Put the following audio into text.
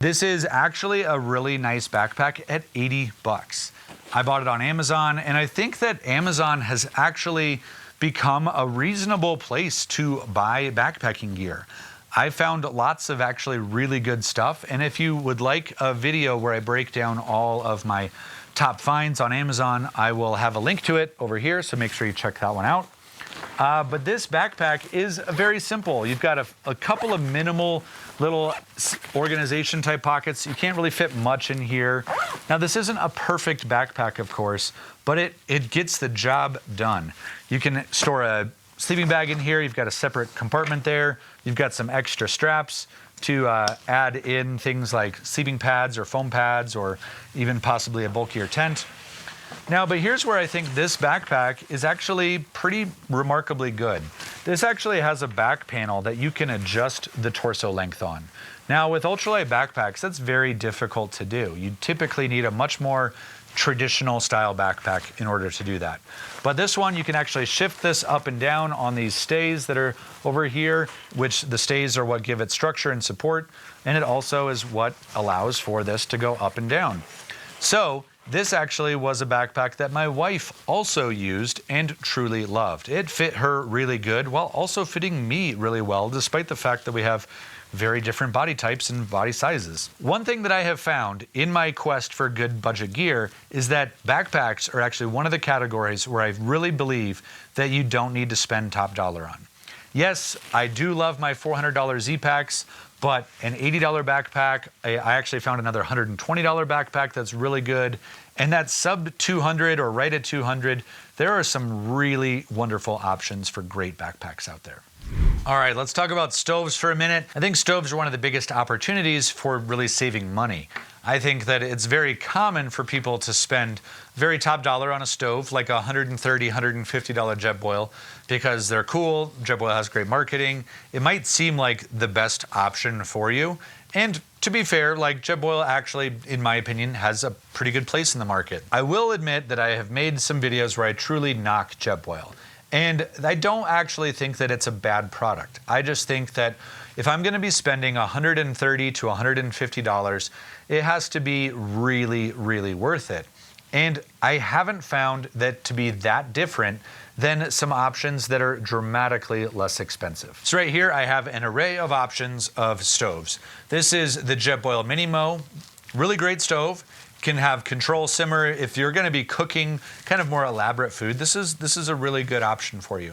This is actually a really nice backpack at 80 bucks. I bought it on Amazon, and I think that Amazon has actually become a reasonable place to buy backpacking gear. I found lots of actually really good stuff, and if you would like a video where I break down all of my top finds on Amazon, I will have a link to it over here, so make sure you check that one out. But this backpack is very simple. You've got a couple of minimal little organization type pockets. You can't really fit much in here. Now this isn't a perfect backpack, of course, but it gets the job done. You can store a sleeping bag in here. You've got a separate compartment there. You've got some extra straps to add in things like sleeping pads or foam pads or even possibly a bulkier tent. Now, but here's where I think this backpack is actually pretty remarkably good. This actually has a back panel that you can adjust the torso length on. Now, with ultralight backpacks, that's very difficult to do. You typically need a much more traditional style backpack in order to do that. But this one, you can actually shift this up and down on these stays that are over here, which the stays are what give it structure and support, and it also is what allows for this to go up and down. So, this actually was a backpack that my wife also used and truly loved. It fit her really good while also fitting me really well, despite the fact that we have very different body types and body sizes. One thing that I have found in my quest for good budget gear is that backpacks are actually one of the categories where I really believe that you don't need to spend top dollar on. Yes, I do love my $400 Z-Packs, but an $80 backpack, I actually found another $120 backpack that's really good. And that sub 200 or right at 200, there are some really wonderful options for great backpacks out there. All right, let's talk about stoves for a minute. I think stoves are one of the biggest opportunities for really saving money. I think that it's very common for people to spend very top dollar on a stove, like a $130, $150 Jetboil, because they're cool. Jetboil has great marketing. It might seem like the best option for you. And to be fair, like Jetboil actually, in my opinion, has a pretty good place in the market. I will admit that I have made some videos where I truly knock Jetboil. And I don't actually think that it's a bad product. I just think that if I'm going to be spending $130 to $150, it has to be really, really worth it. And I haven't found that to be that different than some options that are dramatically less expensive. So right here I have an array of options of stoves. This is the Jetboil Minimo, really great stove. Can have control simmer. If you're going to be cooking kind of more elaborate food, this is a really good option for you.